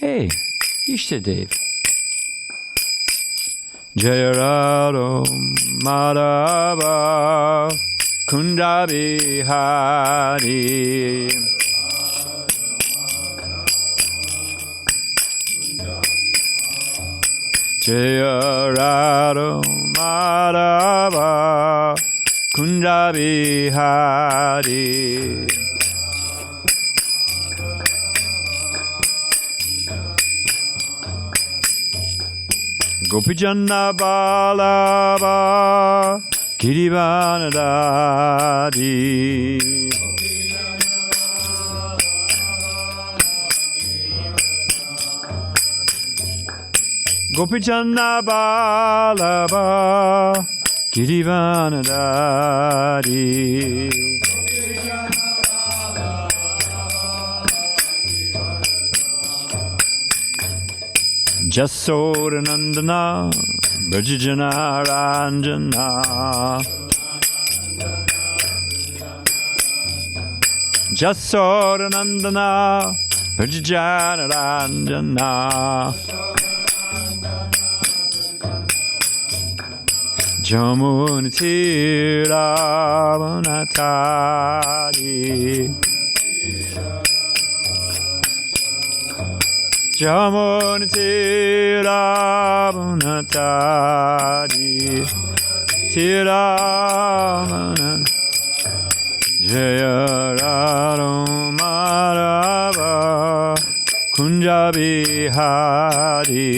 Hey, Ishtadev. Jaya Radha Madhava Kunda Bihari. Jaya Radha Madhava Kunda Bihari. Gopijana Balaba Kirivanadadi. Gopijana Balaba Kirivanadadi. Jasodanandana Brajajana Ranjana. Jasodanandana Brajajana Ranjana. Jamunitiravanatari. Jamunitiravanatari. Tiravana. Jaya Radha Madhava Kunja Bihari.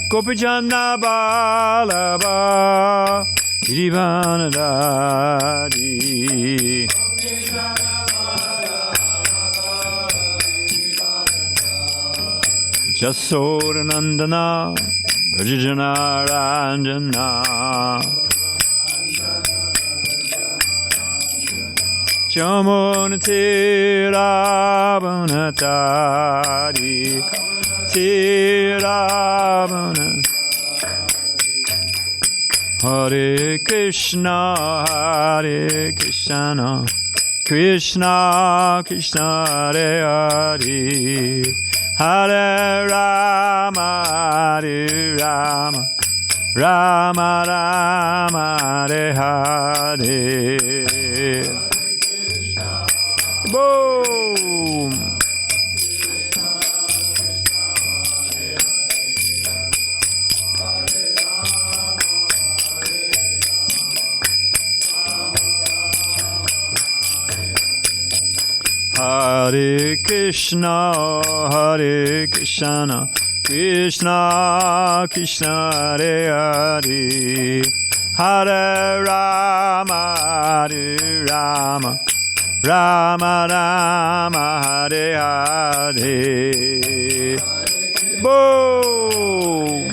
Gopijana Balaba Kirivanadadi. Jasodanandana Brajajana Ranjana. Jamunitiravanatari. Tiravana. Hare Krishna, Hare Krishna, Krishna Krishna, Hare Hare, Hare Rama, Hare Rama, Rama Rama, Hare Hare. Boom! Hare Krishna, Hare Krishna, Krishna Krishna, Hare Hare, Hare Rama, Hare Rama, Rama Rama, Hare Hare. Boom!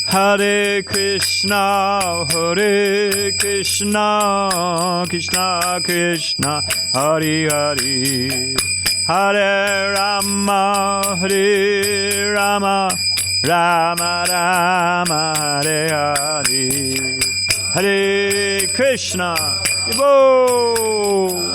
Hare Krishna, Hare Krishna, Krishna Krishna, Hare Hare, Hare Rama, Hare Rama, Rama Rama, Hare Hare, Hare Krishna. Boom!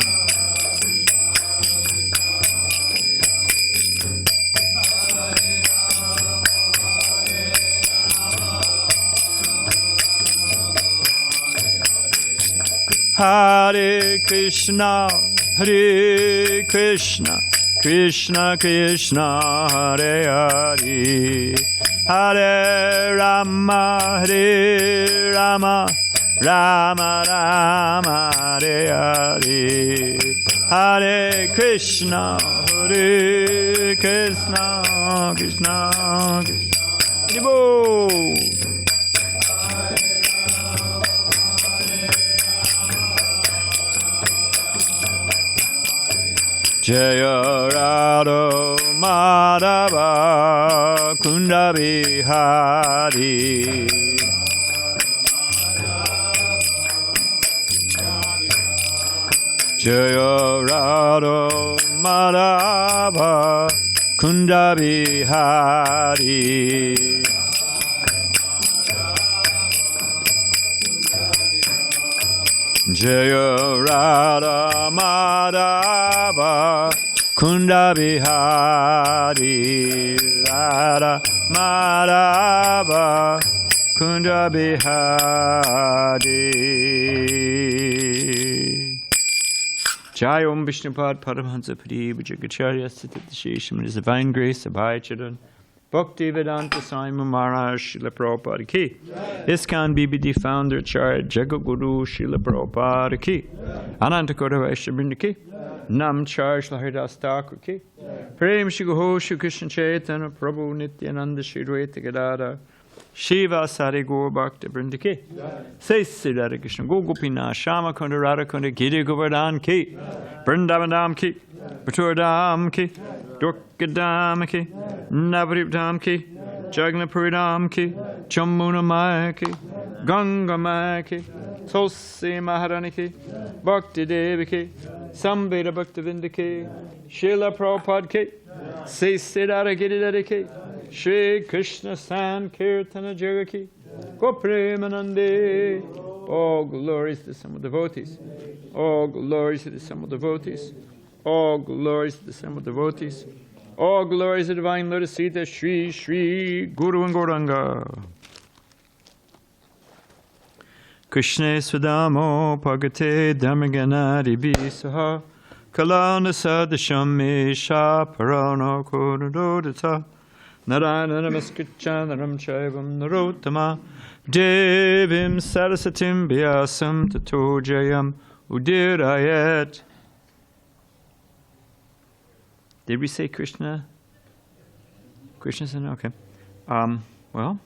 Hare Krishna, Hare Krishna, Krishna Krishna, Hare Hare, Hare Rama, Hare Rama, Rama Rama, Hare Hare, Hare Krishna, Hare Krishna, Krishna Krishna. Boom! Jaya Radha Madhava Kunda Bihari. Jaya Radha Madhava Kunda Bihari. Jaya Radha Madhava Kunda Bihari. Radha Madhava Kunda Bihari. Jai Om Vishnupad Paramahansa Pari Vajragacharya Sititashisham in His divine grace of Bhaicharan Bhakti Vedanta Swami Maharaj Srila Prabhupada Ki. ISKCON BBD Founder Acharya Jagaguru Srila Prabhupada Ki. Ananta Kota Vaishnavrinda Ki. Nam Charge Laharidas Thakur Ki. Prem Shri Guho Shri Krishna Chaitanya Prabhu Nityananda Shri Dvaita Gadadhar Shiva Sari Gaur Bhakta Vrinda Ki. Say Sri Radha Krishna Gopinath Shama Kunda Radha Kunda Giri Govardhan Ki. Vrindavandam Ki. Bhaturdam Ki. Durgadam Ki. Navadipdam Ki. Jagnapuridam Ki. Chamuna Maya Ki. Ganga Maya Ki. Tulsi Maharani Ki. Bhakti Devi Ki. Samveda Bhakta Vinda Ki. Srila Prabhupada Ki. Say Sri Radha Giridhara Ki. Shri Krishna Sankirtana Jaga Ki. Gopremanande. All glories to the Summa devotees. All glories to the Summa devotees. All glories to the Summa devotees. All glories to the divine Lotus Sita Shri Shri Guru and Gauranga. Krishna Swadamo Pagate Dhammaganadi Bisaha Kalana Sadasham Mesha Parano Kodododata Narayana Namaskritchandaram Chaivam Narottama Devim Sarasatim Vyasam Tato Jayam Udirayat. Did we say Krishna? Krishna said, okay. Well,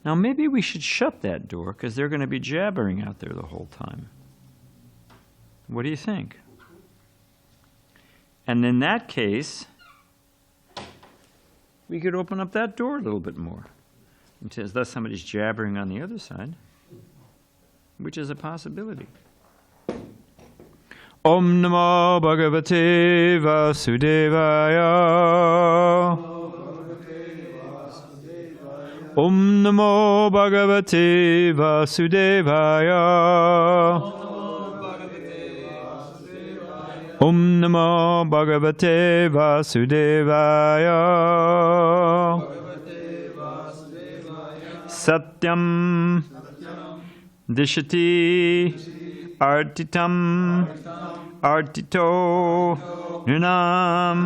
now maybe we should shut that door because they're going to be jabbering out there the whole time. What do you think? And in that case, we could open up that door a little bit more. Unless somebody's jabbering on the other side, which is a possibility. Om Namo Bhagavate Vasudevaya. Om Namo Bhagavate Vasudevaya. Om Namo Bhagavate Vasudevaya. Satyam Dishati Artitam Artito Nunam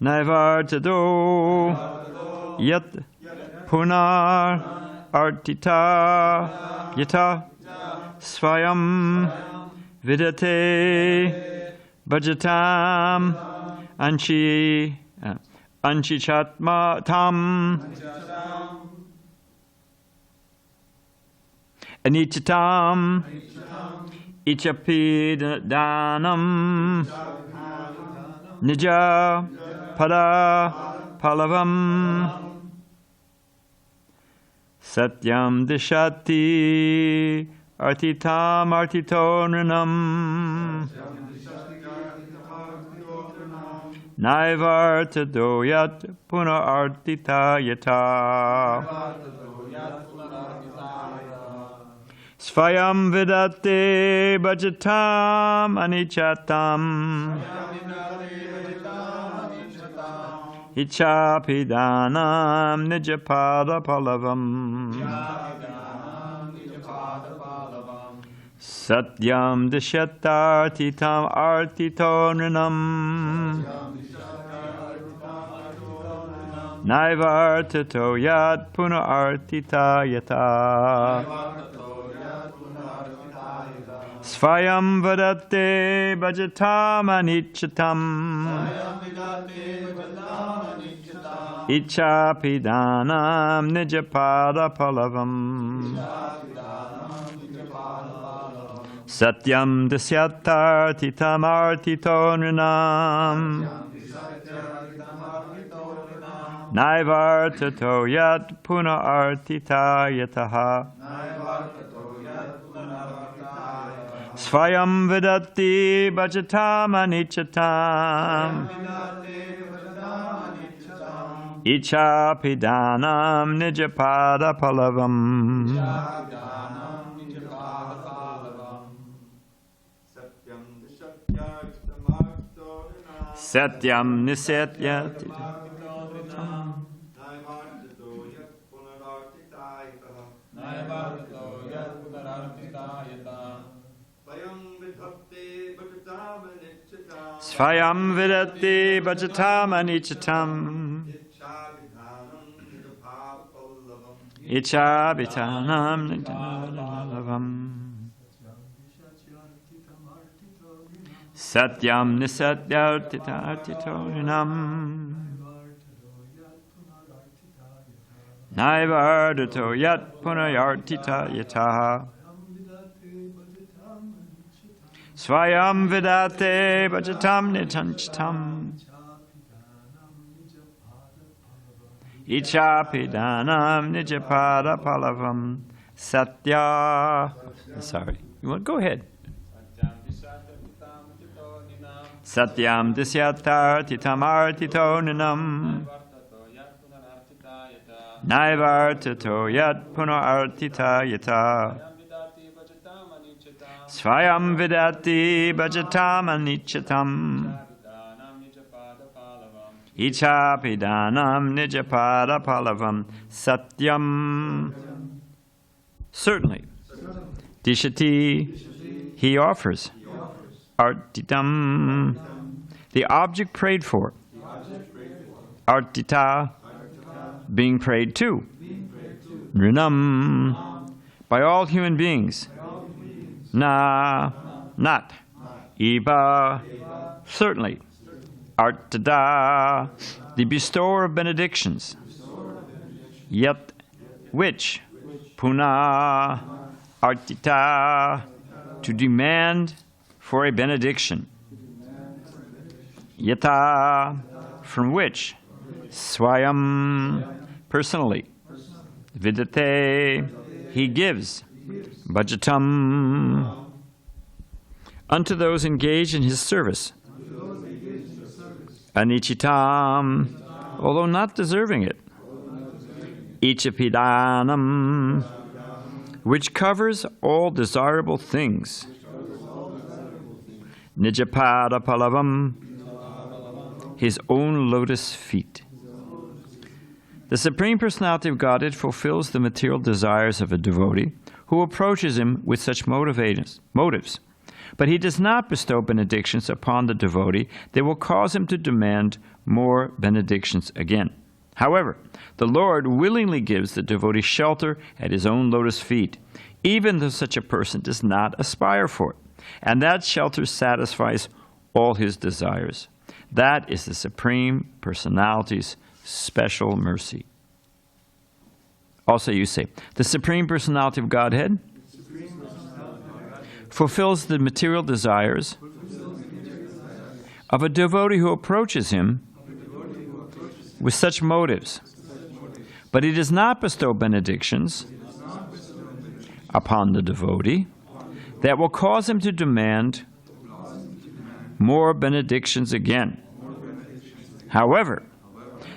Naivartado Yat Punar Artita Yata Svayam Vidate Bhajatam Anchichatma Tam Anichatam Ichapidanam Nija Pada Palavam Satyam Dishati Artitam Artitonanam Naivartadoyat Puna Artita Yata Svayam Vedate Bhajatam Anichatam Ichapidanam Nijapada Palavam Satyam Dishatartitam Artitonanam Naivartato Yat Puna Artita Yata Svayam Vadate Bhajatam Anichatam Ichapidanam Nijapada Palavam Satyam Dasyatartitam Artitonanam Naivartato Yat Puna Artita Yataha Svayam vidati bhajatam anichatam. Icha pidanam nijapada palavam. Satyam nisatyati. Svayam vidati bhajatam anichatam. Icha vitanam nidalavam. Satyam nisatyartitaartitoninam. Naivardato yat punayartita yataha. Svayam vidate bhajatam nitanchitam. Ichapidanam nijapada palavam. Satya. Sorry. You want? Go ahead. Satyam disyatartitam artitoninam. Naivartato yat punartita yata. Svayam vidati bhajatam anichatam. Ichapidanam nijapada palavam. Satyam. Certainly. Dishati. He offers. Artitam. The object prayed for. Artita. Being prayed to. Rinam. By all human beings. Na. Not. Eva. Certainly. Artada. The bestower of benedictions. Yet. Which. Puna. Artita. To demand for a benediction. Yata. From which. Swayam. Personally. Vidate. He gives. Bhajatam. Unto those engaged in his service. Anichitam. Although not deserving it. Ichapidanam. Which covers all desirable things. Nijapada palavam. His own lotus feet. The Supreme Personality of Godhead fulfills the material desires of a devotee who approaches him with such motives. But he does not bestow benedictions upon the devotee that will cause him to demand more benedictions again. However, the Lord willingly gives the devotee shelter at his own lotus feet, even though such a person does not aspire for it. And that shelter satisfies all his desires. That is the Supreme Personality's special mercy. Also you say, the Supreme Personality of Godhead fulfills the material desires of a devotee who approaches him with such motives. But he does not bestow benedictions upon the devotee that will cause him to demand more benedictions again. However,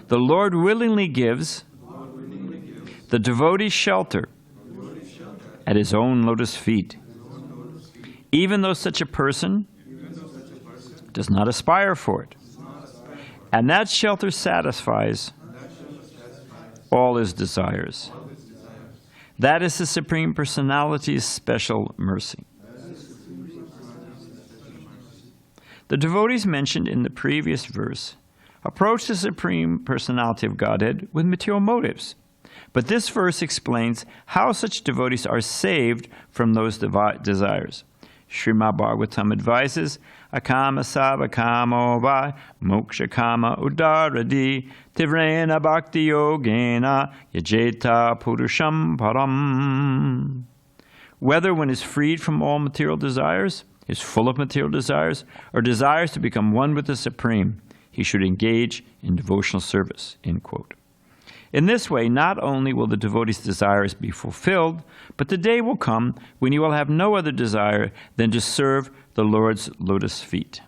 the Lord willingly gives the devotee shelter at his own lotus feet, even though such a person does not aspire for it. And that shelter satisfies all his desires. That is the Supreme Personality's special mercy. The devotees mentioned in the previous verse approach the Supreme Personality of Godhead with material motives. But this verse explains how such devotees are saved from those desires. Srimad Bhagavatam advises, Akama sava kamo vai moksha kama udaradi tivrena bhakti yogena yajeta purusham param. Whether one is freed from all material desires, is full of material desires, or desires to become one with the Supreme, he should engage in devotional service. End quote. In this way, not only will the devotee's desires be fulfilled, but the day will come when he will have no other desire than to serve the Lord's lotus feet.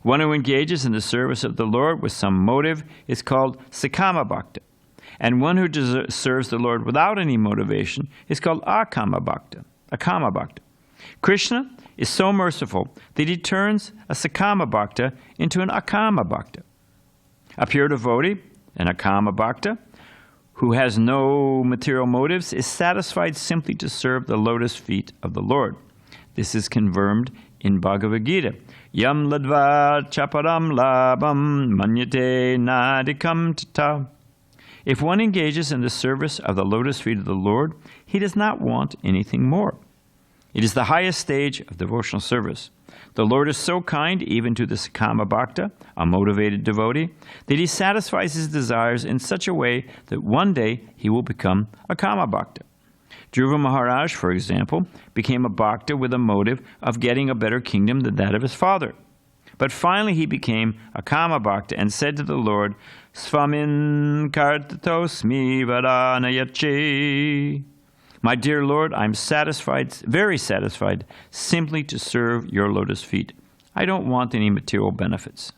One who engages in the service of the Lord with some motive is called Sakama Bhakta, and one who serves the Lord without any motivation is called Akama Bhakta. Krishna is so merciful that he turns a Sakama Bhakta into an Akama Bhakta. A pure devotee, an Akama Bhakta, who has no material motives, is satisfied simply to serve the lotus feet of the Lord. This is confirmed in Bhagavad Gita. Yam ladva chaparam labam manyate nadikam tata. If one engages in the service of the lotus feet of the Lord, he does not want anything more. It is the highest stage of devotional service. The Lord is so kind even to the Sakama Bhakta, a motivated devotee, that he satisfies his desires in such a way that one day he will become a Kama Bhakta. Dhruva Maharaj, for example, became a Bhakta with a motive of getting a better kingdom than that of his father. But finally he became a Kama Bhakta and said to the Lord, Svamin kartatosmi varanayache. My dear Lord, I'm satisfied, very satisfied, simply to serve your lotus feet. I don't want any material benefits.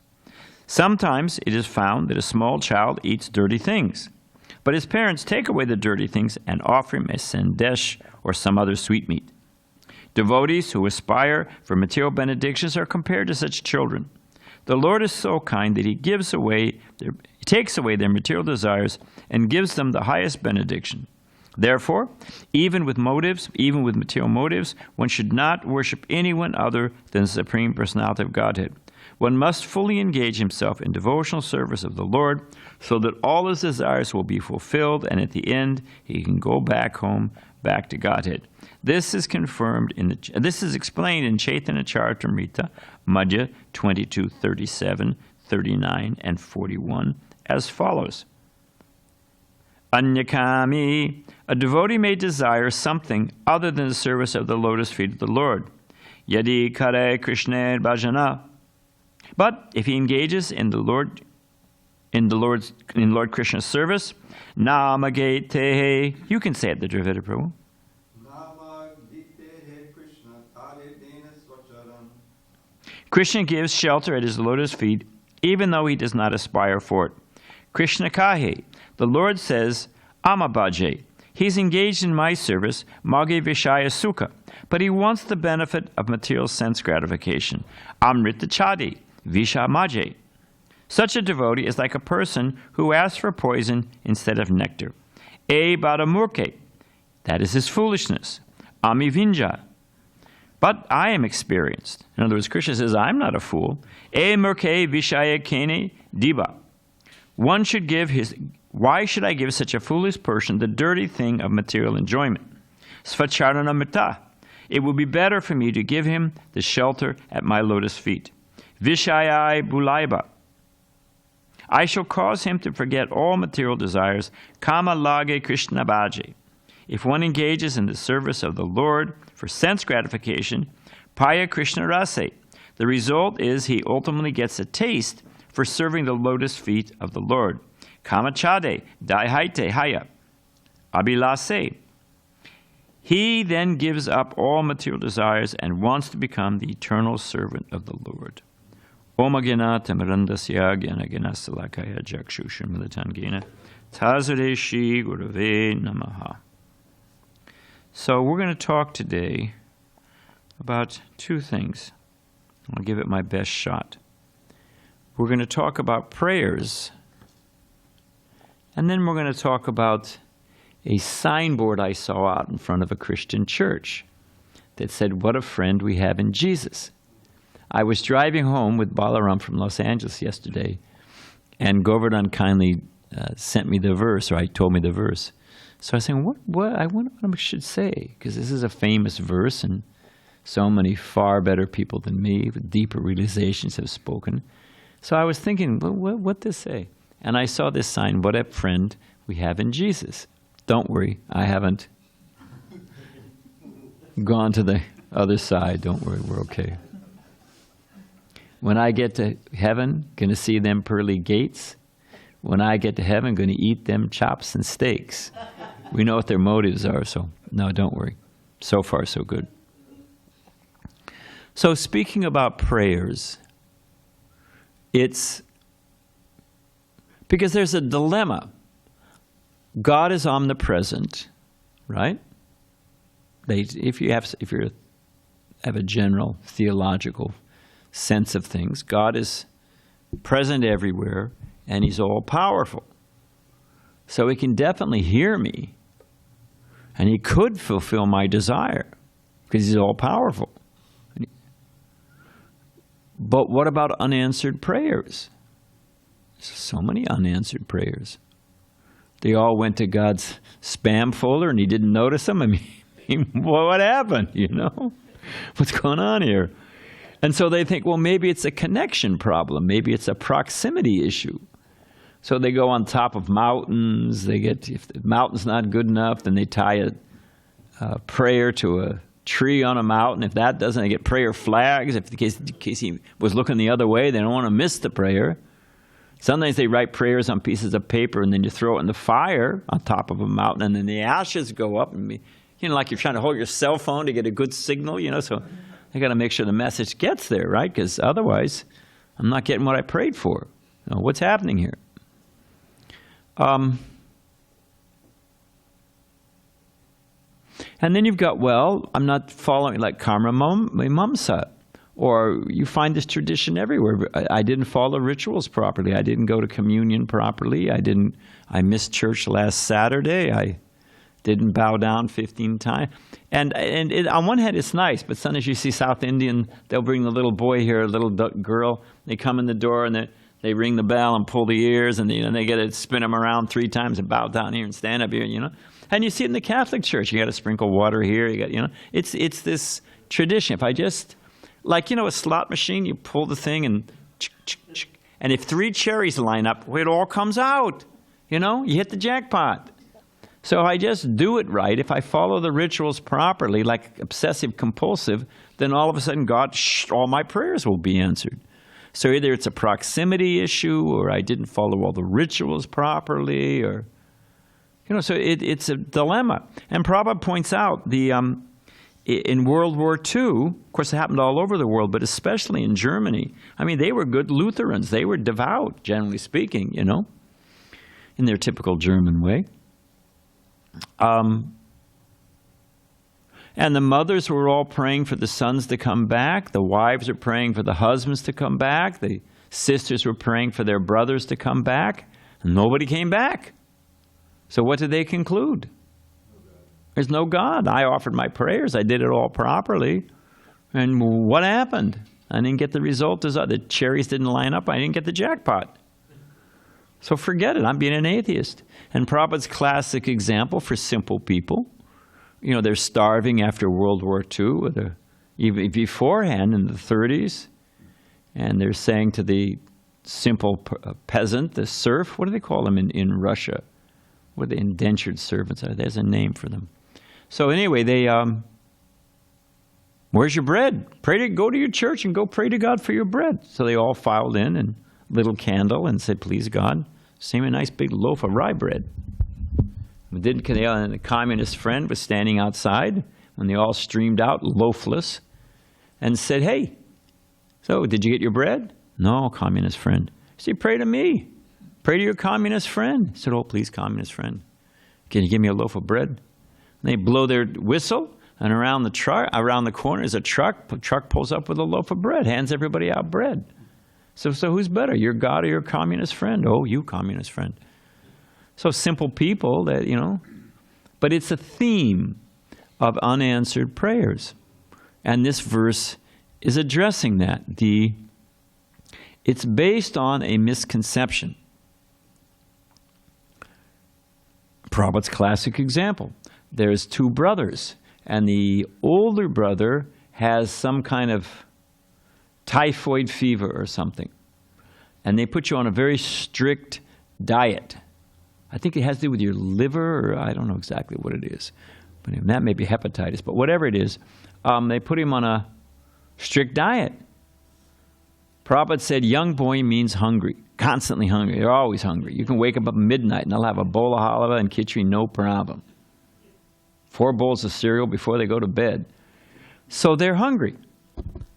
Sometimes it is found that a small child eats dirty things, but his parents take away the dirty things and offer him a sandesh or some other sweetmeat. Devotees who aspire for material benedictions are compared to such children. The Lord is so kind that he takes away their material desires and gives them the highest benediction. Therefore, even with material motives, one should not worship anyone other than the Supreme Personality of Godhead. One must fully engage himself in devotional service of the Lord so that all his desires will be fulfilled, and at the end he can go back home, back to Godhead. This is explained in Chaitanya Charitamrita, Madhya 22, 37, 39, and 41 as follows. Anyakami, a devotee may desire something other than the service of the lotus feet of the Lord. Yadi kare Krishna bhajana. But if he engages in Lord Krishna's service, namagete, you can say it, the Dravida Prabhu. Krishna gives shelter at his lotus feet, even though he does not aspire for it. Krishna kahe, the Lord says, Amabhaje, he's engaged in my service, mage vishaya sukha, but he wants the benefit of material sense gratification. Amrita chadi, vishamaje. Such a devotee is like a person who asks for poison instead of nectar. E badamurke, that is his foolishness. Amivinja, but I am experienced. In other words, Krishna says, I'm not a fool. E murke vishaya kene diba. Why should I give such a foolish person the dirty thing of material enjoyment? Svacharana mita. It would be better for me to give him the shelter at my lotus feet. Vishayai bulaiba. I shall cause him to forget all material desires. Kama lage Krishna bhaje. If one engages in the service of the Lord for sense gratification, paya Krishna rase. The result is he ultimately gets a taste for serving the lotus feet of the Lord. Kamachade, daihaite haya, abilase. He then gives up all material desires and wants to become the eternal servant of the Lord. Om Agyanata Marandasya Gyanagyanasalakaya Jakshusham Militangena Tazareshi Gurave Namaha. So we're going to talk today about two things. I'll give it my best shot. We're going to talk about prayers, and then we're going to talk about a signboard I saw out in front of a Christian church that said, "What a friend we have in Jesus." I was driving home with Balaram from Los Angeles yesterday, and Govardhan kindly sent me the verse, or told me the verse. So I was saying, I wonder what I should say, because this is a famous verse, and so many far better people than me with deeper realizations have spoken. So I was thinking, what to say? And I saw this sign, "What a friend we have in Jesus." Don't worry, I haven't gone to the other side. Don't worry, we're okay. When I get to heaven, going to see them pearly gates, when I get to heaven, I'm going to eat them chops and steaks. We know what their motives are, so no, don't worry. So far, so good. So speaking about prayers, it's because there's a dilemma. God is omnipresent, right? If you have a general theological sense of things, God is present everywhere, and He's all-powerful. So He can definitely hear me, and He could fulfill my desire, because He's all-powerful. But what about unanswered prayers? So many unanswered prayers. They all went to God's spam folder, and He didn't notice them. I mean, what happened, you know? What's going on here? And so they think, well, maybe it's a connection problem. Maybe it's a proximity issue. So they go on top of mountains. If the mountain's not good enough, then they tie a prayer to a tree on a mountain. If that doesn't, they get prayer flags. In case he was looking the other way, they don't want to miss the prayer. Sometimes they write prayers on pieces of paper, and then you throw it in the fire on top of a mountain, and then the ashes go up. And like you're trying to hold your cell phone to get a good signal, so they got to make sure the message gets there, right? Because otherwise, I'm not getting what I prayed for. What's happening here? And then you've got, well, I'm not following like karma mamsa. Or you find this tradition everywhere. I didn't follow rituals properly. I didn't go to communion properly. I missed church last Saturday. I didn't bow down 15 times. And on one hand, it's nice, but sometimes you see South Indian, they'll bring the little boy here, a little girl. They come in the door and they ring the bell and pull the ears, and they get to spin them around 3 times and bow down here and stand up here, And you see it in the Catholic Church. You got to sprinkle water here. It's this tradition. If I just, like, a slot machine, you pull the thing and if 3 cherries line up, it all comes out. You hit the jackpot. So if I just do it right, if I follow the rituals properly, like obsessive compulsive, then all of a sudden all my prayers will be answered. So either it's a proximity issue, or I didn't follow all the rituals properly, or, so it's a dilemma. And Prabhupada points out in World War II, of course it happened all over the world, but especially in Germany, they were good Lutherans. They were devout, generally speaking, in their typical German way. And the mothers were all praying for the sons to come back. The wives were praying for the husbands to come back. The sisters were praying for their brothers to come back. And nobody came back. So what did they conclude? There's no God. I offered my prayers. I did it all properly. And what happened? I didn't get the result. The cherries didn't line up. I didn't get the jackpot. So forget it. I'm being an atheist. And Prabhupada's classic example for simple people, they're starving after World War II, even beforehand in the 30s, and they're saying to the simple peasant, the serf, what do they call them in Russia? What are the indentured servants? There's a name for them. So anyway, they, where's your bread? Go to your church and go pray to God for your bread. So they all filed in and little candle and said, please God, send me a nice big loaf of rye bread. And the communist friend was standing outside when they all streamed out, loafless, and said, hey, so did you get your bread? No, communist friend. He said, pray to me. Pray to your communist friend. He said, oh, please, communist friend, can you give me a loaf of bread? And they blow their whistle, and around the corner is a truck. The truck pulls up with a loaf of bread, hands everybody out bread. So who's better, your God or your communist friend? Oh, you communist friend. So simple people that, but it's a theme of unanswered prayers. And this verse is addressing that. It's based on a misconception. Prabhupada's classic example. There's 2 brothers, and the older brother has some kind of typhoid fever or something. And they put you on a very strict diet. I think it has to do with your liver, or I don't know exactly what it is. But that may be hepatitis, but whatever it is, they put him on a strict diet. Prabhupada said, young boy means hungry. constantly hungry. They're always hungry. You can wake up at midnight and they'll have a bowl of halva and khichdi, no problem. 4 bowls of cereal before they go to bed. So they're hungry.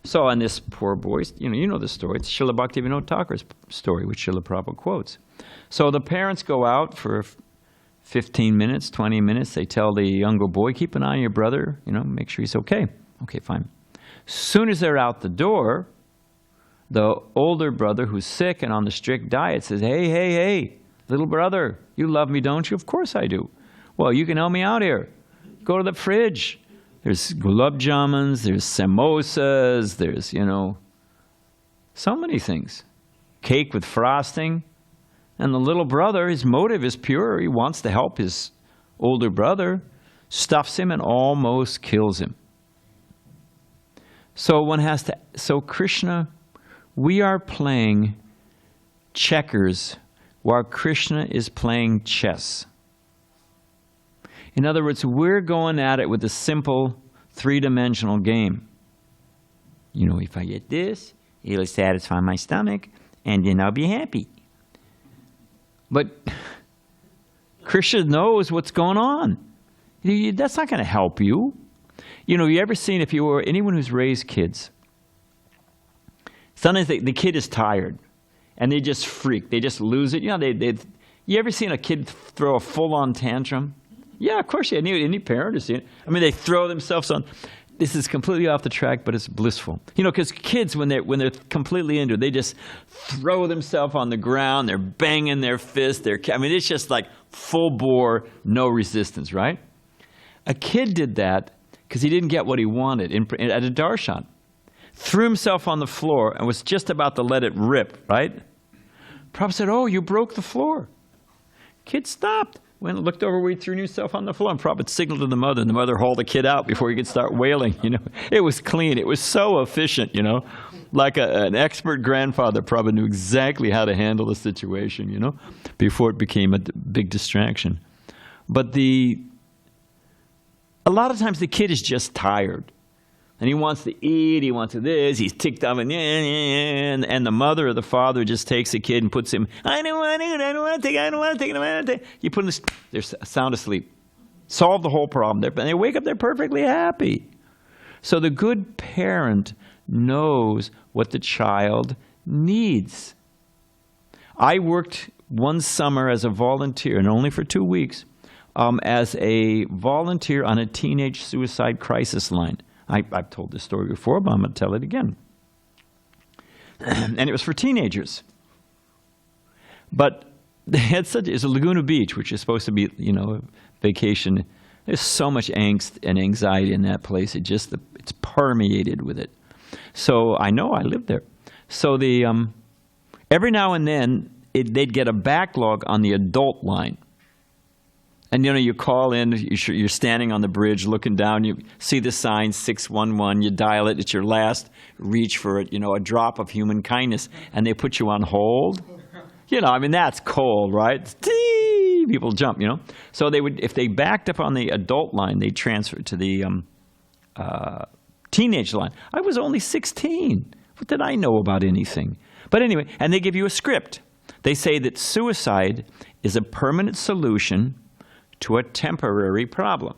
So, and this poor boy, you know the story. It's Srila Bhaktivinoda Thakur's story, which Srila Prabhupada quotes. So the parents go out for 15 minutes, 20 minutes. They tell the younger boy, keep an eye on your brother, make sure he's okay. Okay, fine. Soon as they're out the door, the older brother who's sick and on the strict diet says, hey, little brother, you love me, don't you? Of course I do. Well, you can help me out here. Go to the fridge. There's gulab jamuns, there's samosas, there's, so many things. Cake with frosting. And the little brother, his motive is pure. He wants to help his older brother, stuffs him and almost kills him. So Krishna, we are playing checkers while Krishna is playing chess. In other words, we're going at it with a simple 3-dimensional game. If I get this, it'll satisfy my stomach, and then I'll be happy. But Krishna knows what's going on. That's not going to help you. You ever seen, anyone who's raised kids, sometimes the kid is tired, and they just freak. They just lose it. You ever seen a kid throw a full-on tantrum? Yeah, of course, any parent has seen it. They throw themselves on. This is completely off the track, but it's blissful. Because kids, when they're completely into it, they just throw themselves on the ground. They're banging their fists. It's just like full bore, no resistance, right? A kid did that because he didn't get what he wanted at a darshan. Threw himself on the floor and was just about to let it rip, right? Prabhupada said, "Oh, you broke the floor." Kid stopped. Went and looked over where he threw himself on the floor, and Prabhupada signaled to the mother, and the mother hauled the kid out before he could start wailing. It was clean. It was so efficient. Like an expert grandfather. Prabhupada knew exactly how to handle the situation. Before it became a big distraction. But a lot of times the kid is just tired, and he wants to eat. He wants to this. He's ticked off, and the mother or the father just takes the kid and puts him. I don't want to take it. You put them. They're sound asleep. Solve the whole problem. They wake up. They're perfectly happy. So the good parent knows what the child needs. I worked one summer as a volunteer, and only for 2 weeks, as a volunteer on a teenage suicide crisis line. I've told this story before, but I'm going to tell it again. And it was for teenagers. But they had it's a Laguna Beach, which is supposed to be, a vacation. There's so much angst and anxiety in that place. It's permeated with it. So I know I lived there. So every now and then they'd get a backlog on the adult line. And you call in, you're standing on the bridge looking down, you see the sign 611, you dial it, it's your last reach for it, a drop of human kindness, and they put you on hold. That's cold, right? People jump, So if they backed up on the adult line, they'd transfer to the teenage line. I was only 16. What did I know about anything? But anyway, and they give you a script. They say that suicide is a permanent solution to a temporary problem.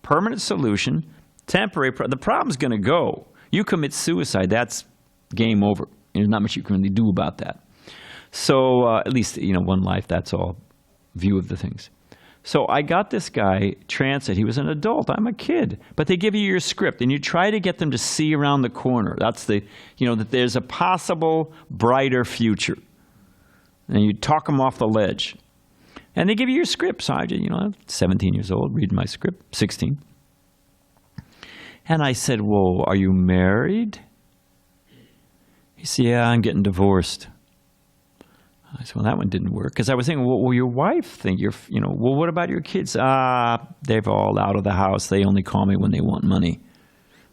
Permanent solution, temporary problem. The problem's going to go. You commit suicide, that's game over. There's not much you can really do about that. So at least, one life, that's all view of the things. So I got this guy, transit. He was an adult. I'm a kid. But they give you your script, and you try to get them to see around the corner. That's that there's a possible brighter future. And you talk them off the ledge. And they give you your script. So I'm 17 years old, reading my script, 16. And I said, "Well, are you married?" He said, "Yeah, I'm getting divorced." I said, "Well, that one didn't work." Because I was thinking, well, will your wife think well, what about your kids? They're all out of the house. They only call me when they want money.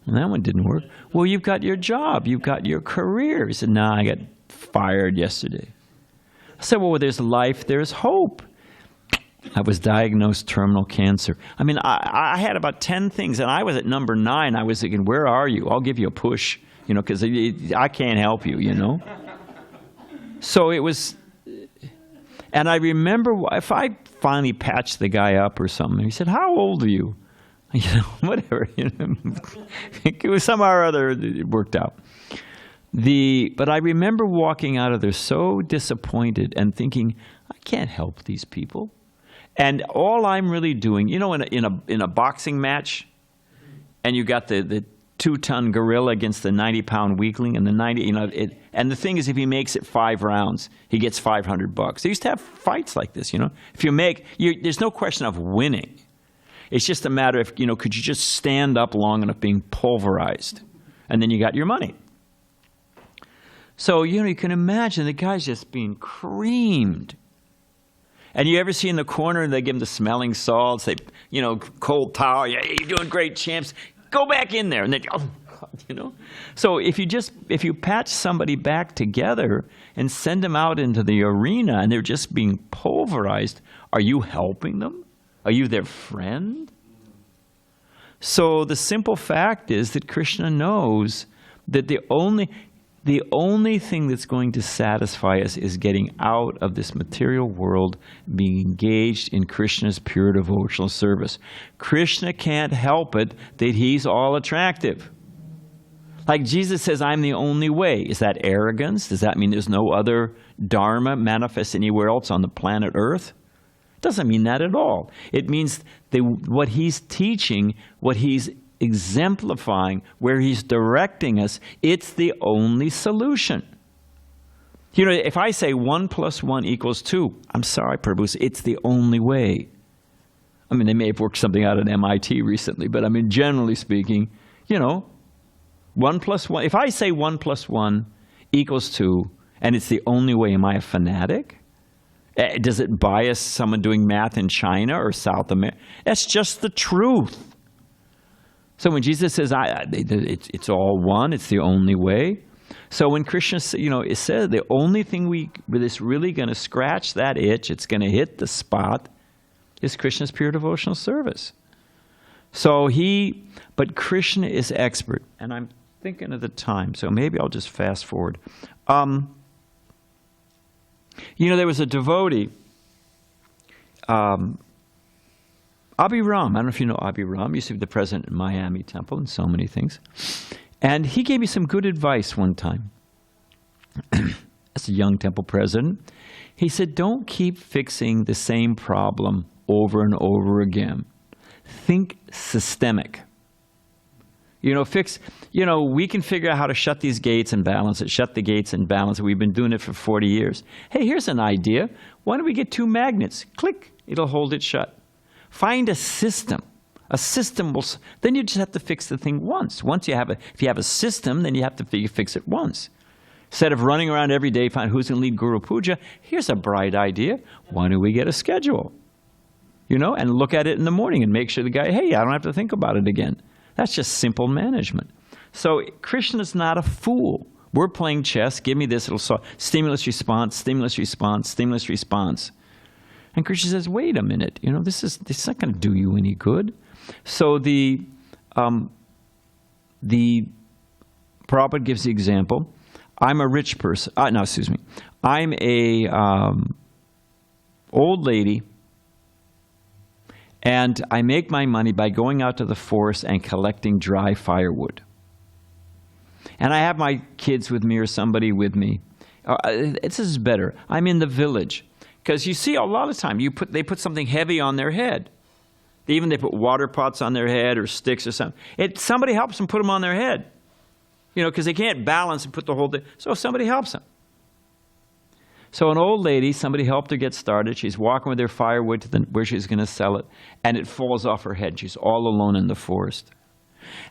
And that one didn't work. Well, you've got your job. You've got your career. He said, "No, I got fired yesterday." I said, "Well, there's life. There's hope." I was diagnosed terminal cancer. I had about 10 things, and I was at number 9. I was thinking, where are you? I'll give you a push, because I can't help you, So it was, and I remember if I finally patched the guy up or something, he said, "How old are you?" Whatever, it was somehow or other it worked out. But I remember walking out of there so disappointed and thinking, I can't help these people. And all I'm really doing, in a boxing match, and you got the 2-ton gorilla against the 90-pound weakling, and and the thing is, if he makes it 5 rounds, he gets $500. They used to have fights like this, If there's no question of winning. It's just a matter of, could you just stand up long enough being pulverized? And then you got your money. So, you can imagine the guy's just being creamed. And you ever see in the corner, they give him the smelling salts, they, cold towel, yeah, you're doing great, champs. Go back in there. And then, oh, God, So if you patch somebody back together and send them out into the arena and they're just being pulverized, are you helping them? Are you their friend? So the simple fact is that Krishna knows that the only thing that's going to satisfy us is getting out of this material world, being engaged in Krishna's pure devotional service. Krishna can't help it that he's all attractive. Like Jesus says, I'm the only way. Is that arrogance? Does that mean there's no other dharma manifest anywhere else on the planet Earth? It doesn't mean that at all. It means that what he's teaching, what he's exemplifying, where he's directing us, it's the only solution. If I say 1 + 1 = 2, I'm sorry, Prabhu, it's the only way. I mean, they may have worked something out at MIT recently, but I mean, generally speaking, 1 + 1, if I say 1 + 1 = 2, and it's the only way, am I a fanatic? Does it bias someone doing math in China or South America? That's just the truth. So when Jesus says, it's all one, it's the only way. So when Krishna, it says the only thing that's really going to scratch that itch, it's going to hit the spot, is Krishna's pure devotional service. So but Krishna is expert. And I'm thinking of the time, so maybe I'll just fast forward. There was a devotee, Abhiram. I don't know if you know Abhiram. He used to be the president in Miami Temple and so many things. And he gave me some good advice one time. As a young temple president, he said, don't keep fixing the same problem over and over again. Think systemic. We can figure out how to shut these gates and balance it, shut the gates and balance it. We've been doing it for 40 years. Hey, here's an idea. Why don't we get 2 magnets? Click, it'll hold it shut. Find a system. A system will, then you just have to fix the thing once. If you have a system, then you have to fix it once. Instead of running around every day, find who's going to lead Guru Puja, here's a bright idea. Why don't we get a schedule? And look at it in the morning and make sure the guy, hey, I don't have to think about it again. That's just simple management. So Krishna's not a fool. We're playing chess. Give me this. It'll solve. Stimulus, response, stimulus, response, stimulus, response. And Krishna says, wait a minute. This is not going to do you any good. So the Prabhupada gives the example. I'm a rich person. I'm a old lady. And I make my money by going out to the forest and collecting dry firewood. And I have my kids with me or somebody with me. This is better. I'm in the village. Because you see a lot of time, they put something heavy on their head. They put water pots on their head or sticks or something. Somebody helps them put them on their head. Because they can't balance and put the whole thing. So somebody helps them. So an old lady, somebody helped her get started. She's walking with her firewood to where she's going to sell it, and it falls off her head. She's all alone in the forest.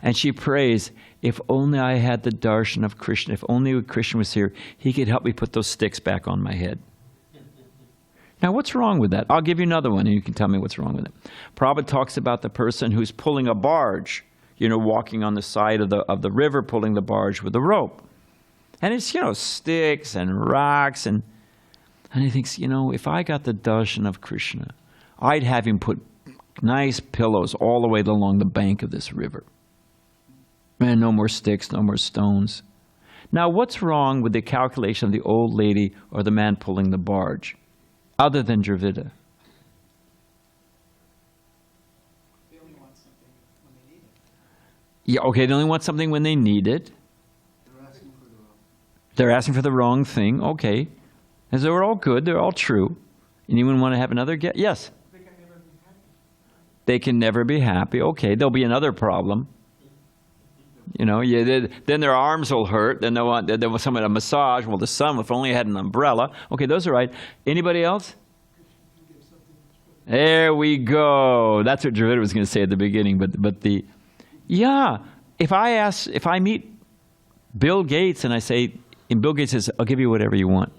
And she prays, if only I had the darshan of Krishna, if only Krishna was here, he could help me put those sticks back on my head. Now, what's wrong with that? I'll give you another one, and you can tell me what's wrong with it. Prabhupada talks about the person who's pulling a barge, walking on the side of the river, pulling the barge with a rope. And it's, sticks and rocks and he thinks, if I got the darshan of Krishna, I'd have him put nice pillows all the way along the bank of this river. Man, no more sticks, no more stones. Now, what's wrong with the calculation of the old lady or the man pulling the barge, other than Dravida? They only want something when they need it. Yeah, okay, they only want something when they need it. They're asking for the wrong thing, okay. And so they're all good, they're all true. Anyone want to have another guess? Yes? They can never be happy. They can never be happy. Okay, there'll be another problem. You know, then their arms will hurt. Then they want someone a massage. Well, the sun, if only had an umbrella. Okay, those are right. Anybody else? There we go. That's what Dravida was going to say at the beginning. If I meet Bill Gates and I say, and Bill Gates says, I'll give you whatever you want.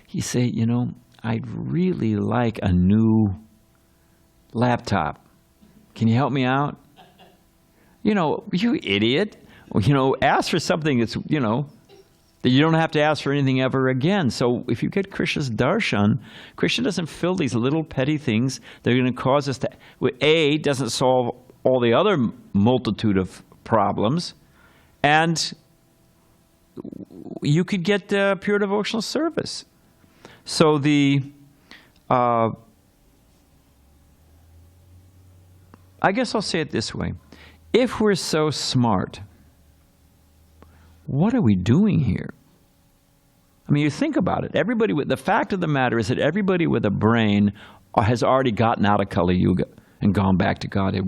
He say, you know, I'd really like a new laptop. Can you help me out? You know, you idiot. You know, ask for something that's, you know, that you don't have to ask for anything ever again. So if you get Krishna's darshan, Krishna doesn't fill these little petty things that are going to cause us to, A, doesn't solve all the other multitude of problems, and you could get pure devotional service. So I guess I'll say it this way. If we're so smart, what are we doing here? I mean, you think about it. The fact of the matter is that everybody with a brain has already gotten out of Kali Yuga and gone back to Godhead.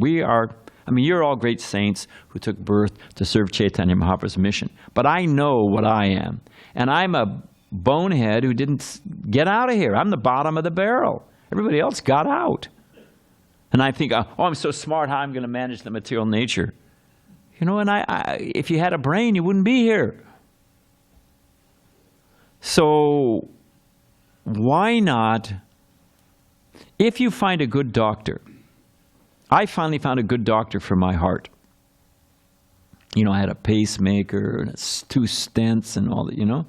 You're all great saints who took birth to serve Chaitanya Mahaprabhu's mission. But I know what I am. And I'm a bonehead who didn't get out of here. I'm the bottom of the barrel. Everybody else got out. And I think, oh, I'm so smart, how I'm going to manage the material nature. You know, and if you had a brain, you wouldn't be here. So why not, if you find a good doctor, I finally found a good doctor for my heart. You know, I had a pacemaker and 2 stents and all that, you know.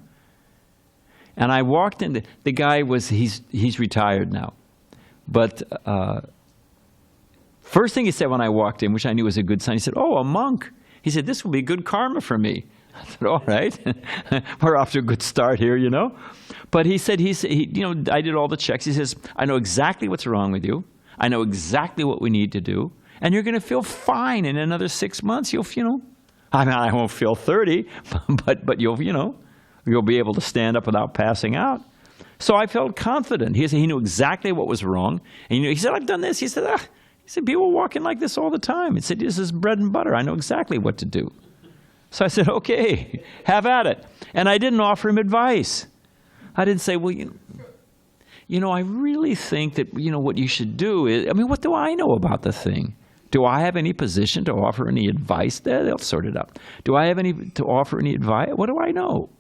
And I walked in, the guy he's retired now. But first thing he said when I walked in, which I knew was a good sign, he said, oh, a monk. He said, this will be good karma for me. I said, all right. We're off to a good start here, you know. But he said, you know, I did all the checks. He says, I know exactly what's wrong with you. I know exactly what we need to do. And you're going to feel fine in another 6 months. You'll, you know, I mean, I won't feel 30, but you'll, you know, you'll be able to stand up without passing out. So I felt confident. He knew exactly what was wrong. And he said, I've done this. He said, people walk in like this all the time. He said, this is bread and butter. I know exactly what to do. So I said, okay, have at it. And I didn't offer him advice. I didn't say, well, you know, I really think that, you know, what you should do is, I mean, what do I know about the thing? Do I have any position to offer any advice there? They'll sort it out. Do I have any to offer any advice? What do I know?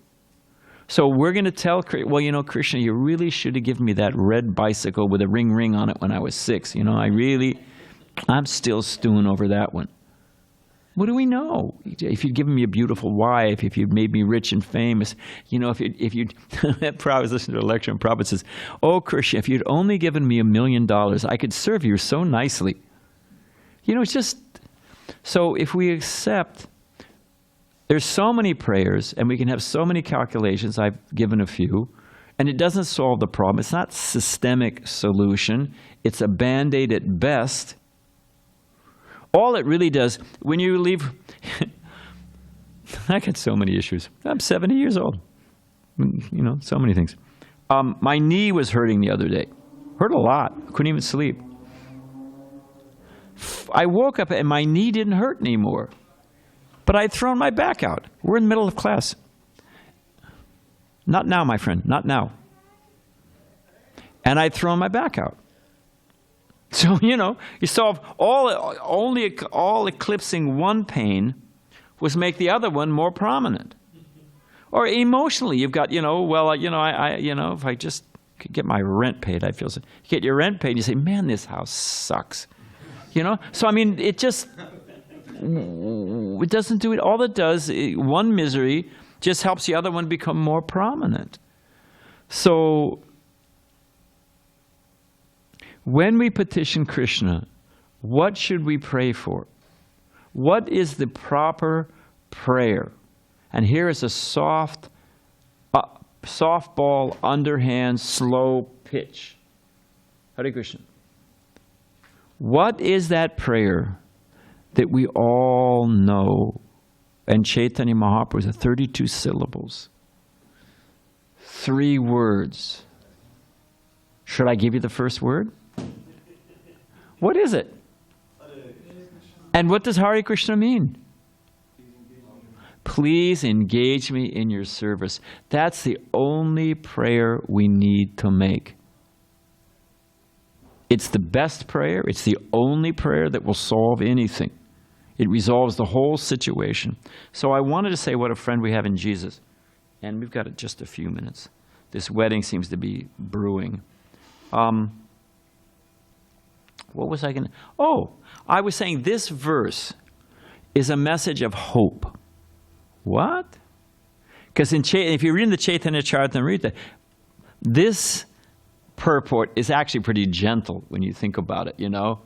So we're going to tell, well, you know, Krishna, you really should have given me that red bicycle with a ring on it when I was 6. You know, I'm still stewing over that one. What do we know? If you'd given me a beautiful wife, if you'd made me rich and famous, you know, if you'd I was listening to a lecture and Prabhupada says, oh, Krishna, if you'd only given me $1 million, I could serve you so nicely. You know, it's just, so if we accept, there's so many prayers and we can have so many calculations, I've given a few, and it doesn't solve the problem. It's not systemic solution. It's a Band-Aid at best. All it really does, when you leave, I got so many issues. I'm 70 years old. You know, so many things. My knee was hurting the other day. Hurt a lot. Couldn't even sleep. I woke up and my knee didn't hurt anymore. But I'd thrown my back out. We're in the middle of class. Not now, my friend. Not now. And I'd thrown my back out. So, you know, you solve all eclipsing one pain was make the other one more prominent. Or emotionally, you've got, you know, well, you know, if I just could get my rent paid, I'd feel so. You get your rent paid, and you say, man, this house sucks. You know? So, I mean, it doesn't do it. All it does, one misery just helps the other one become more prominent. So, when we petition Krishna, what should we pray for? What is the proper prayer? And here is a softball, underhand, slow pitch. Hare Krishna. What is that prayer that we all know? And Chaitanya Mahaprabhu is 32 syllables. 3 words. Should I give you the first word? What is it? And what does Hare Krishna mean? Please engage me in your service. That's the only prayer we need to make. It's the best prayer. It's the only prayer that will solve anything. It resolves the whole situation. So I wanted to say what a friend we have in Jesus. And we've got just a few minutes. This wedding seems to be brewing. What was I going to... Oh, I was saying this verse is a message of hope. What? Because if you read the Chaitanya Charitamrita, this purport is actually pretty gentle when you think about it, you know.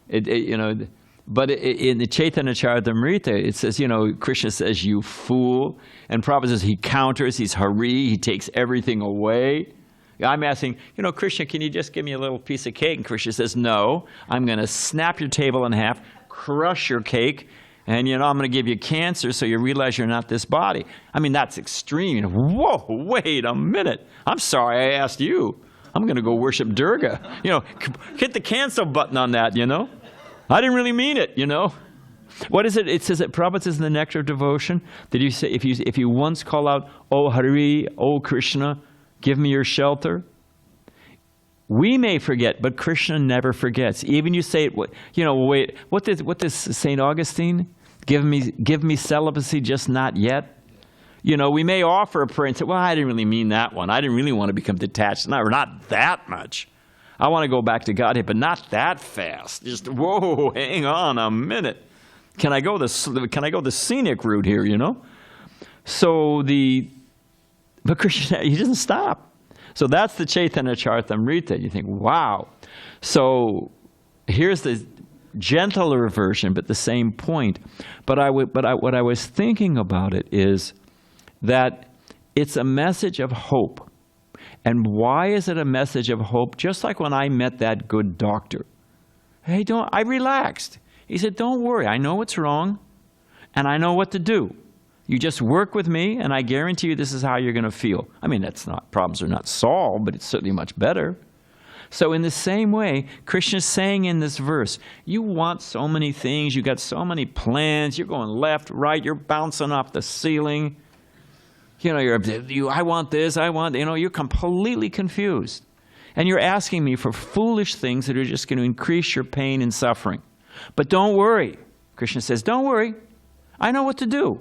But in the Chaitanya Charitamrita, it says, Krishna says, you fool. And Prabhupada says he counters, he's Hari, he takes everything away. I'm asking, Krishna, can you just give me a little piece of cake? And Krishna says, no, I'm going to snap your table in half, crush your cake, and, I'm going to give you cancer so you realize you're not this body. I mean, that's extreme. Whoa, wait a minute. I'm sorry I asked you. I'm going to go worship Durga. Hit the cancel button on that, I didn't really mean it, What is it? It says that Prabhupada says in the Nectar of Devotion that you say, if you once call out, "Oh Hari, oh Krishna, give me your shelter," we may forget, but Krishna never forgets. Even you say it, wait, what does St. Augustine? Give me celibacy, just not yet. We may offer a prayer and say, well, I didn't really mean that one. I didn't really want to become detached. Not that much. I want to go back to Godhead, but not that fast. Just, whoa, hang on a minute. Can I go the scenic route here, But Krishna, he doesn't stop. So that's the Chaitanya Charitamrita. You think, wow. So here's the gentler version, but the same point. But what I was thinking about it is that it's a message of hope. And why is it a message of hope? Just like when I met that good doctor. I relaxed. He said, don't worry, I know what's wrong, and I know what to do. You just work with me, and I guarantee you this is how you're going to feel. I mean, problems are not solved, but it's certainly much better. So in the same way, Krishna's saying in this verse, you want so many things, you got so many plans, you're going left, right, you're bouncing off the ceiling. I want this, you're completely confused. And you're asking me for foolish things that are just going to increase your pain and suffering. But don't worry. Krishna says, don't worry. I know what to do.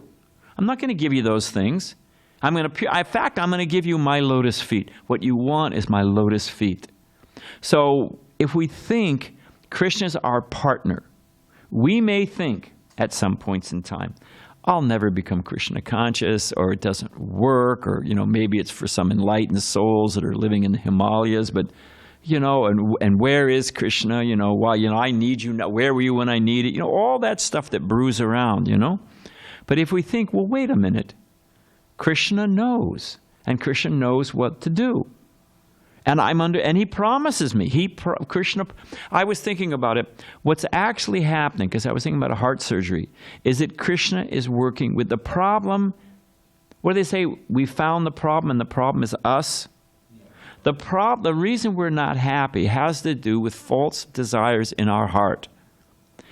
I'm not going to give you those things. In fact, I'm going to give you my lotus feet. What you want is my lotus feet. So if we think Krishna's our partner, we may think at some points in time, I'll never become Krishna conscious, or it doesn't work, or maybe it's for some enlightened souls that are living in the Himalayas, but and where is Krishna? I need you now. Where were you when I needed? All that stuff that brews around, But if we think, well, wait a minute, Krishna knows, and Krishna knows what to do. And he promises me. Krishna. I was thinking about it. What's actually happening, because I was thinking about a heart surgery, is that Krishna is working with the problem. What do they say? We found the problem, and the problem is us. The reason we're not happy has to do with false desires in our heart.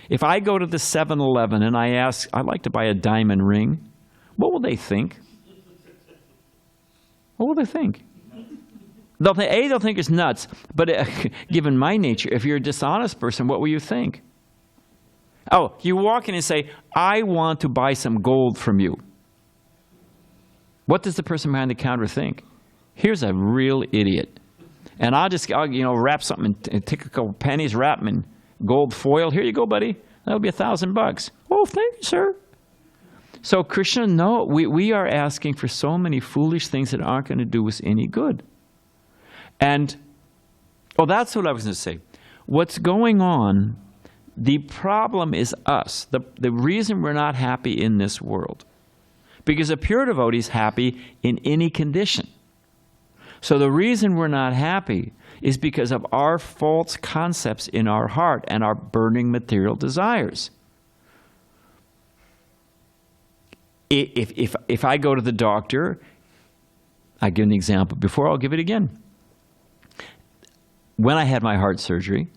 If I go to the 7-Eleven and I ask, I'd like to buy a diamond ring, what will they think? What will they think? They'll think it's nuts, but given my nature, if you're a dishonest person, what will you think? Oh, you walk in and say, I want to buy some gold from you. What does the person behind the counter think? Here's a real idiot. And I'll wrap something and take a couple pennies, wrap them in gold foil. Here you go, buddy. That'll be $1,000. Oh, thank you, sir. So Krishna, no, we are asking for so many foolish things that aren't going to do us any good. And, that's what I was going to say. What's going on, the problem is us. The reason we're not happy in this world. Because a pure devotee is happy in any condition. So the reason we're not happy is because of our false concepts in our heart and our burning material desires. If I go to the doctor, I give an example before, I'll give it again. When I had my heart surgery,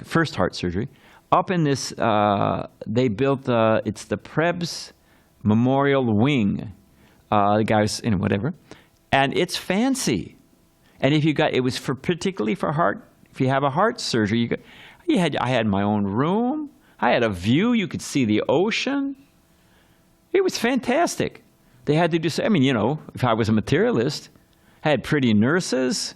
first heart surgery, up in this, they built, it's the Krebs Memorial Wing. The guys, whatever. And it's fancy. And if you got, it was for particularly for heart, if you have a heart surgery, I had my own room. I had a view. You could see the ocean. It was fantastic. They had to do, if I was a materialist, I had pretty nurses.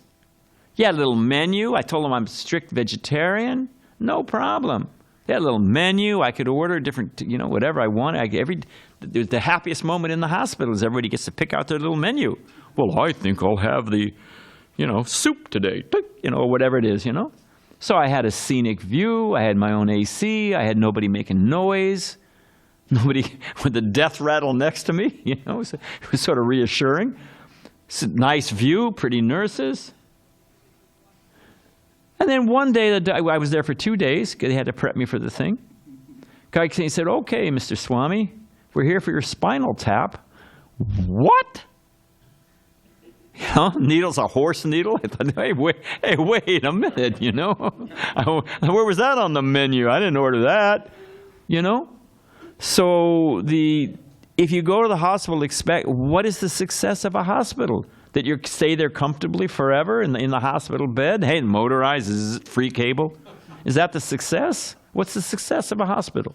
You had a little menu. I told them I'm a strict vegetarian. No problem. They had a little menu. I could order different, whatever I wanted. The happiest moment in the hospital is everybody gets to pick out their little menu. Well, I think I'll have the, soup today, whatever it is, So I had a scenic view. I had my own AC. I had nobody making noise. Nobody with the death rattle next to me, it was sort of reassuring. It's a nice view, pretty nurses. And then one day, I was there for 2 days, because they had to prep me for the thing. Guy came and said, okay, Mr. Swami, we're here for your spinal tap. What? Needle's a horse needle? I thought, hey, wait a minute, Where was that on the menu? I didn't order that, So if you go to the hospital, what is the success of a hospital? That you stay there comfortably forever in the hospital bed? Hey, motorized, is it free cable? Is that the success? What's the success of a hospital?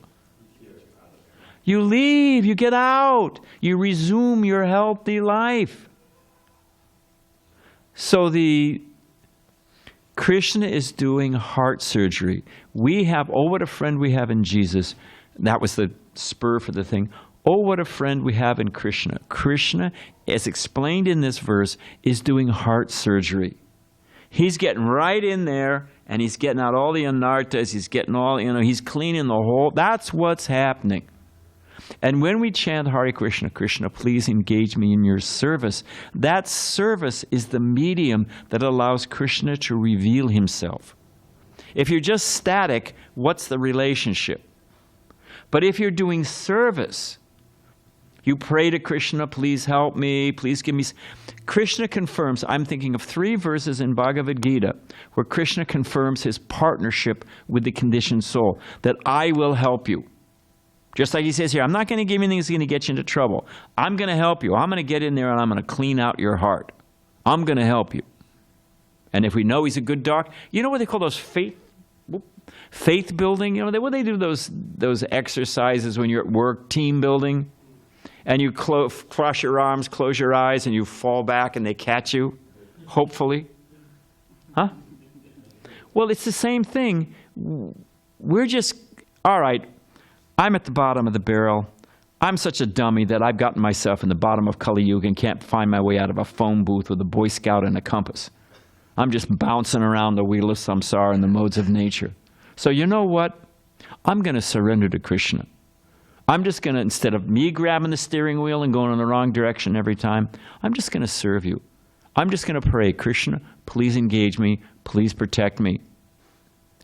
You leave, you get out, you resume your healthy life. So Krishna is doing heart surgery. What a friend we have in Jesus. That was the spur for the thing. Oh, what a friend we have in Krishna. Krishna, as explained in this verse, is doing heart surgery. He's getting right in there, and he's getting out all the anarthas. He's getting all, he's cleaning the whole. That's what's happening. And when we chant Hare Krishna, Krishna, please engage me in your service, that service is the medium that allows Krishna to reveal himself. If you're just static, what's the relationship? But if you're doing service, you pray to Krishna, please help me, please give me. Krishna confirms, I'm thinking of 3 verses in Bhagavad Gita where Krishna confirms his partnership with the conditioned soul, that I will help you. Just like he says here, I'm not going to give you anything that's going to get you into trouble. I'm going to help you. I'm going to get in there and I'm going to clean out your heart. I'm going to help you. And if we know he's a good doctor, you know what they call those faith building? When they do those exercises when you're at work, team building, and you cross your arms, close your eyes, and you fall back and they catch you, hopefully. Huh? Well, it's the same thing. We're just, all right, I'm at the bottom of the barrel. I'm such a dummy that I've gotten myself in the bottom of Kali Yuga and can't find my way out of a phone booth with a Boy Scout and a compass. I'm just bouncing around the wheel of samsara and the modes of nature. So you know what? I'm going to surrender to Krishna. I'm just going to, instead of me grabbing the steering wheel and going in the wrong direction every time, I'm just going to serve you. I'm just going to pray, Krishna, please engage me, please protect me.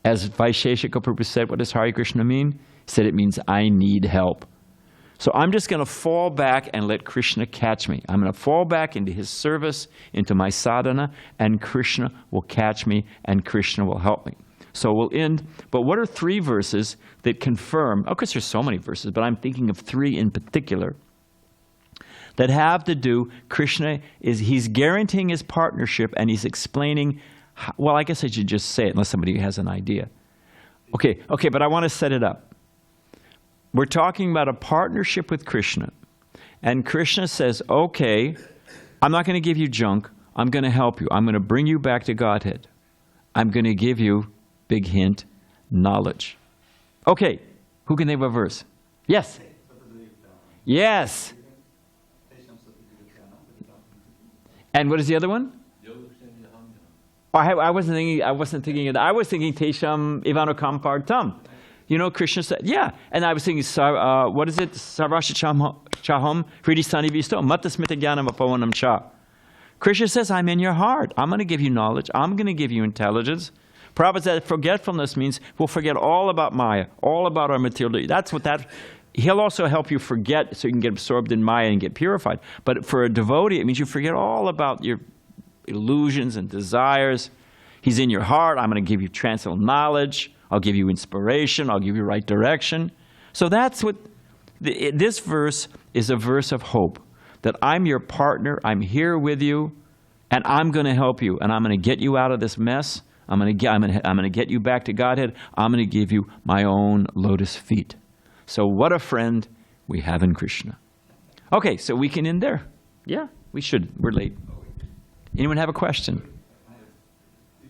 As Vaisheshika Prabhu said, what does Hare Krishna mean? He said it means I need help. So I'm just going to fall back and let Krishna catch me. I'm going to fall back into his service, into my sadhana, and Krishna will catch me and Krishna will help me. So we'll end. But what are 3 verses that confirm, of course there's so many verses, but I'm thinking of 3 in particular, that have to do, he's guaranteeing his partnership and he's explaining, well, I guess I should just say it unless somebody has an idea. Okay, but I want to set it up. We're talking about a partnership with Krishna. And Krishna says, okay, I'm not going to give you junk. I'm going to help you. I'm going to bring you back to Godhead. I'm going to give you, big hint, knowledge. Okay, who can think of a verse? Yes. Yes. And what is the other one? I wasn't thinking of that. I was thinking Tesham Ivano Kampartam. You know, Krishna said, yeah. And I was thinking, what is it? Sarvasha chaham hridi sanivisto matasmita jnanam apavanam cha. Krishna says, I'm in your heart. I'm going to give you knowledge. I'm going to give you intelligence. Prabhupada said forgetfulness means we'll forget all about Maya, all about our material. That's what that... He'll also help you forget so you can get absorbed in Maya and get purified. But for a devotee, it means you forget all about your illusions and desires. He's in your heart. I'm going to give you transcendental knowledge. I'll give you inspiration. I'll give you right direction. So that's what... This verse is a verse of hope. That I'm your partner, I'm here with you, and I'm going to help you, and I'm going to get you out of this mess. I'm going to get you back to Godhead. I'm going to give you my own lotus feet. So what a friend we have in Krishna. Okay, so we can end there. Yeah, we should. We're late. Anyone have a question?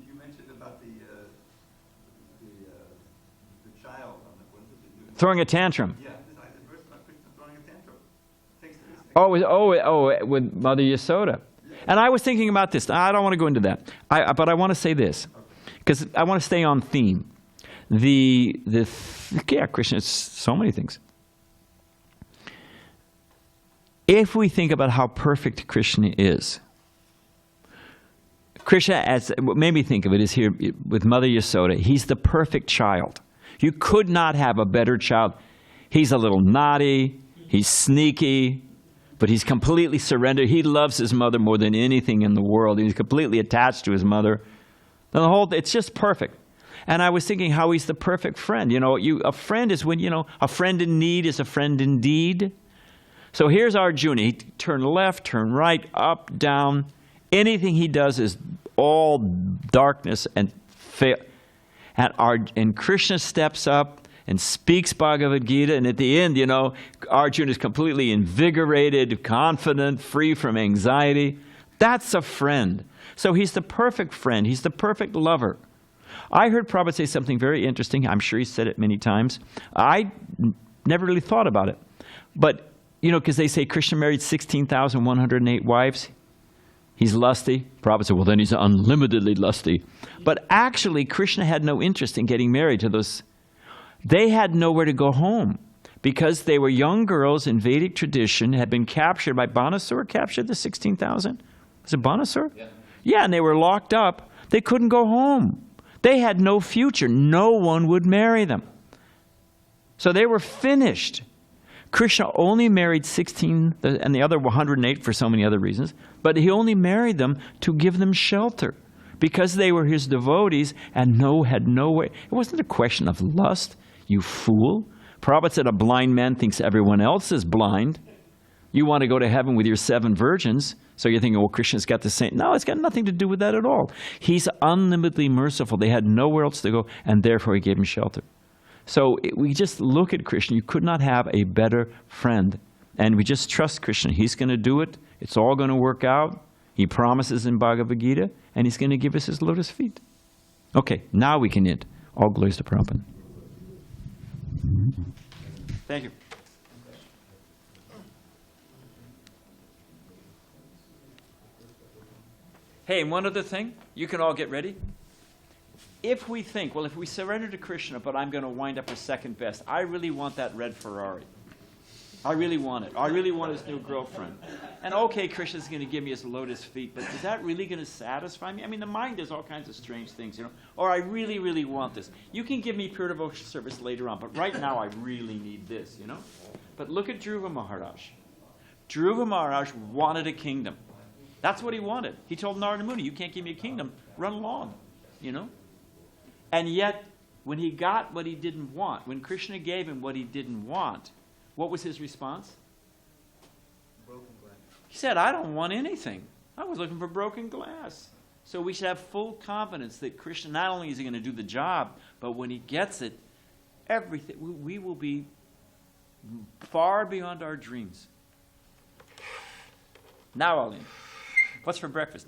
You mentioned about the child on the Throwing a tantrum. Yeah, the verse about Krishna throwing a tantrum. With Mother Yasoda. And I was thinking about this. I don't want to go into that. But I want to say this, because I want to stay on theme. Krishna is so many things. If we think about how perfect Krishna is, Krishna, as what made me think of it, is here with Mother Yasoda. He's the perfect child. You could not have a better child. He's a little naughty. He's sneaky. But he's completely surrendered. He loves his mother more than anything in the world. He's completely attached to his mother. It's just perfect. And I was thinking how he's the perfect friend. You know, a friend is when, a friend in need is a friend indeed. So here's Arjuna. He turn left, turn right, up, down. Anything he does is all darkness and fail. And Krishna steps up and speaks Bhagavad Gita, and at the end, Arjuna is completely invigorated, confident, free from anxiety. That's a friend. So he's the perfect friend. He's the perfect lover. I heard Prabhupada say something very interesting. I'm sure he said it many times. I never really thought about it. But, because they say Krishna married 16,108 wives. He's lusty. Prabhupada said, well, then he's unlimitedly lusty. But actually, Krishna had no interest in getting married to those. They had nowhere to go home because they were young girls in Vedic tradition, had been captured by Banasura, captured the 16,000. Was it Banasura? Yeah, and they were locked up. They couldn't go home. They had no future. No one would marry them. So they were finished. Krishna only married 16, and the other 108 for so many other reasons, but he only married them to give them shelter because they were his devotees and had no way. It wasn't a question of lust, you fool. Prabhupada said a blind man thinks everyone else is blind. You want to go to heaven with your 7 virgins, so you're thinking, well, Krishna's got the same. No, it's got nothing to do with that at all. He's unlimitedly merciful. They had nowhere else to go, and therefore he gave them shelter. So we just look at Krishna. You could not have a better friend. And we just trust Krishna. He's going to do it. It's all going to work out. He promises in Bhagavad Gita, and he's going to give us his lotus feet. Okay, now we can end. All glories to Prabhupada. Thank you. Hey, and one other thing. You can all get ready. If we think, well, if we surrender to Krishna, but I'm going to wind up as second best, I really want that red Ferrari. I really want it. I really want his new girlfriend. And okay, Krishna's going to give me his lotus feet, but is that really going to satisfy me? I mean, the mind does all kinds of strange things, Or I really, really want this. You can give me pure devotion service later on, but right now I really need this, But look at Dhruva Maharaj. Dhruva Maharaj wanted a kingdom. That's what he wanted. He told Narada Muni, you can't give me a kingdom, run along, And yet, when he got what he didn't want, when Krishna gave him what he didn't want, what was his response? Broken glass. He said, I don't want anything. I was looking for broken glass. So we should have full confidence that Krishna, not only is he going to do the job, but when he gets it, everything, we will be far beyond our dreams. Now I'll end. What's for breakfast?